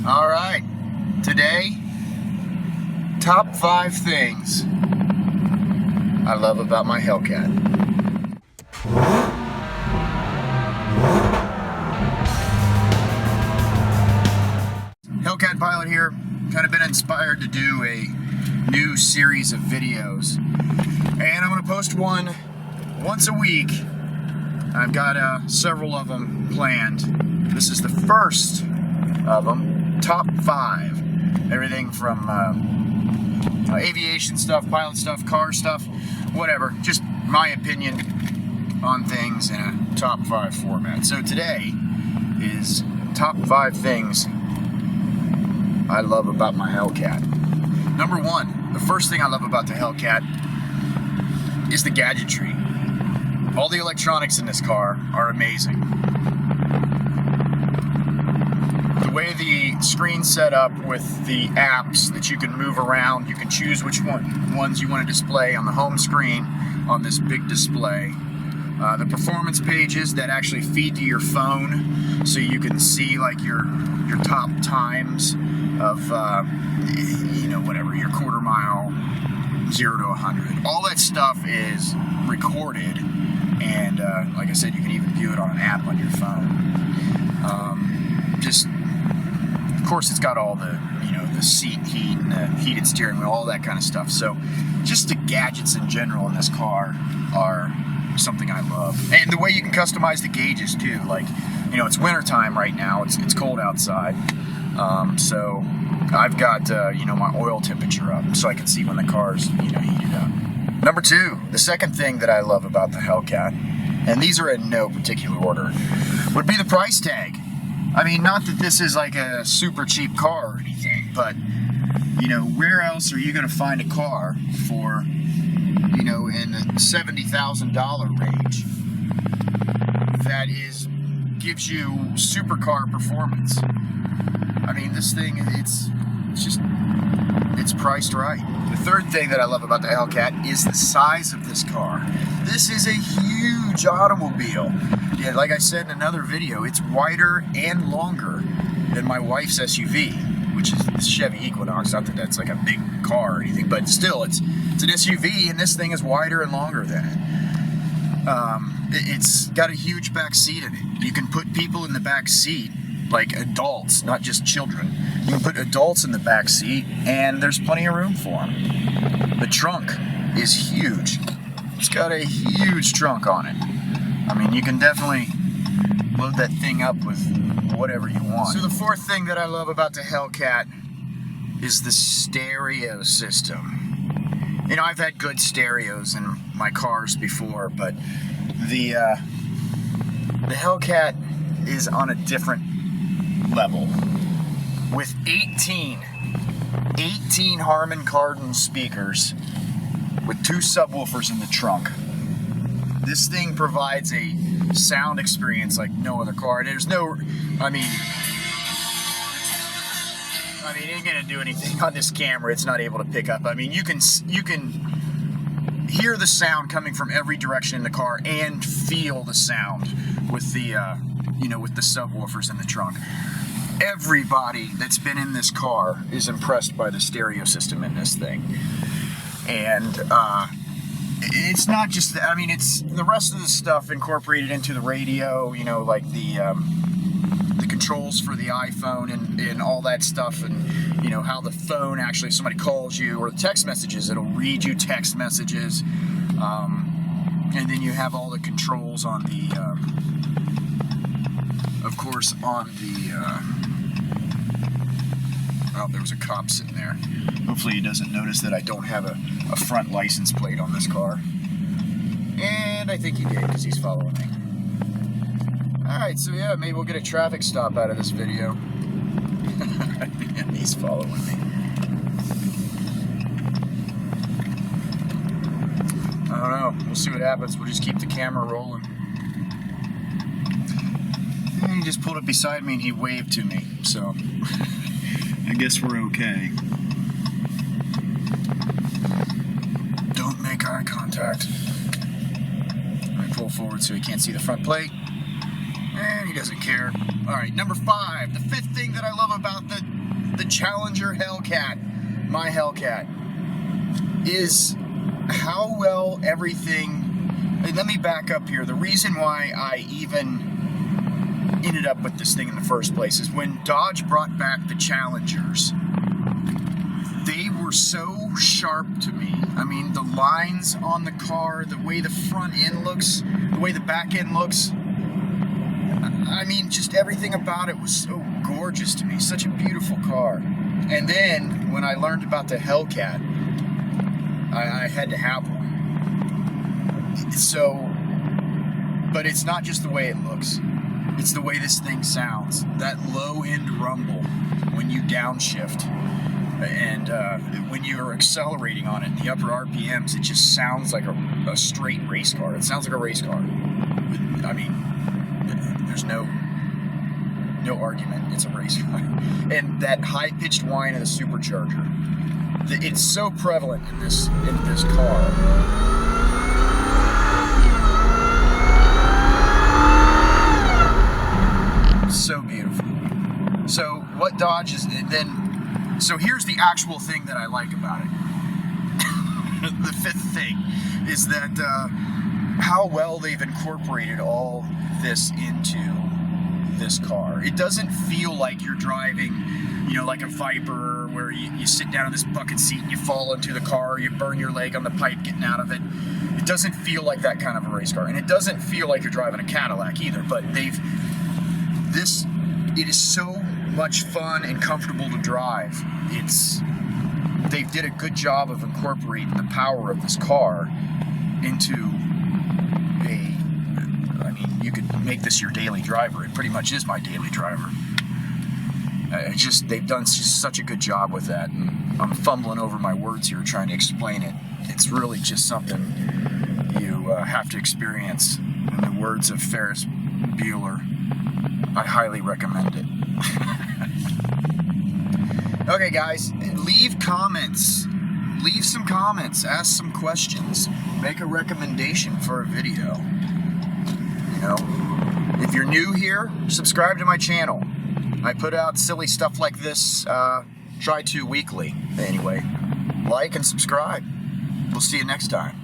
All right, today, top 5 things I love about my Hellcat. Hellcat Pilot here, kind of been inspired to do a new series of videos. And I'm going to post one once a week. I've got several of them planned. This is the first of them. Top 5. Everything from aviation stuff, pilot stuff, car stuff, whatever. Just my opinion on things in a top 5 format. So today is top 5 things I love about my Hellcat. Number 1, the first thing I love about the Hellcat is the gadgetry. All the electronics in this car are amazing. The way the screen's set up with the apps that you can move around, you can choose which ones you want to display on the home screen on this big display. The performance pages that actually feed to your phone, so you can see like your top times of whatever, your quarter mile, 0 to 100. All that stuff is recorded, and like I said, you can even view it on an app on your phone. Of course, it's got all the the seat heat and the heated steering wheel, all that kind of stuff. So just the gadgets in general in this car are something I love. And the way you can customize the gauges too. Like, it's winter time right now. It's cold outside. So I've got my oil temperature up so I can see when the car's heated up. Number 2, the second thing that I love about the Hellcat, and these are in no particular order, would be the price tag. I mean, not that this is like a super cheap car or anything, but where else are you going to find a car for in the $70,000 range that gives you supercar performance? I mean, this thing, it's priced right. The third thing that I love about the Hellcat is the size of this car. This is a huge automobile. Yeah, like I said in another video, it's wider and longer than my wife's SUV, which is the Chevy Equinox. Not that that's like a big car or anything, but still, it's an SUV, and this thing is wider and longer than it. It's got a huge back seat in it. You can put people in the back seat, like adults, not just children. You can put adults in the back seat, and there's plenty of room for them. The trunk is huge. It's got a huge trunk on it. I mean, you can definitely load that thing up with whatever you want. So the fourth thing that I love about the Hellcat is the stereo system. I've had good stereos in my cars before, but the Hellcat is on a different level. With 18 Harman Kardon speakers with 2 subwoofers in the trunk. This thing provides a sound experience like no other car. There's no, I mean, it ain't gonna do anything on this camera. It's not able to pick up. I mean, you can hear the sound coming from every direction in the car and feel the sound with the, with the subwoofers in the trunk. Everybody that's been in this car is impressed by the stereo system in this thing. And, it's not just, it's the rest of the stuff incorporated into the radio, like the controls for the iPhone and all that stuff, and, how the phone actually, if somebody calls you, or the text messages, it'll read you text messages, and then you have all the controls on the, of course, on the, oh, there was a cop sitting there. Hopefully he doesn't notice that I don't have a front license plate on this car. And I think he did, because he's following me. Alright, so yeah, maybe we'll get a traffic stop out of this video. He's following me. I don't know. We'll see what happens. We'll just keep the camera rolling. And he just pulled up beside me and he waved to me, so I guess we're okay. Don't make eye contact. I pull forward so he can't see the front plate. And he doesn't care. Alright, number 5. The 5th thing that I love about the Challenger Hellcat, my Hellcat, is how well everything... And let me back up here. The reason why I even ended up with this thing in the first place is when Dodge brought back the Challengers, they were so sharp to me. I mean, the lines on the car, the way the front end looks, the way the back end looks, I mean, just everything about it was so gorgeous to me. Such a beautiful car. And then, when I learned about the Hellcat, I had to have one. So, but it's not just the way it looks. It's the way this thing sounds. That low-end rumble when you downshift. And when you're accelerating on it, the upper RPMs, it just sounds like a straight race car. It sounds like a race car. I mean, there's no argument. It's a race car. And that high-pitched whine of the supercharger, it's so prevalent in this car. So beautiful. So what Dodge is then? So here's the actual thing that I like about it. The fifth thing is that how well they've incorporated all this into this car. It doesn't feel like you're driving, you know, like a Viper where you sit down in this bucket seat and you fall into the car, you burn your leg on the pipe getting out of it. It doesn't feel like that kind of a race car. And it doesn't feel like you're driving a Cadillac either, but it is so much fun and comfortable to drive. They did a good job of incorporating the power of this car into I mean, you could make this your daily driver. It pretty much is my daily driver. They've done such a good job with that, and I'm fumbling over my words here trying to explain it. It's really just something you have to experience. In the words of Ferris Bueller, I highly recommend it. Okay, guys, leave comments. Leave some comments. Ask some questions. Make a recommendation for a video. You know, if you're new here, subscribe to my channel. I put out silly stuff like this, try to weekly. Anyway, like and subscribe. We'll see you next time.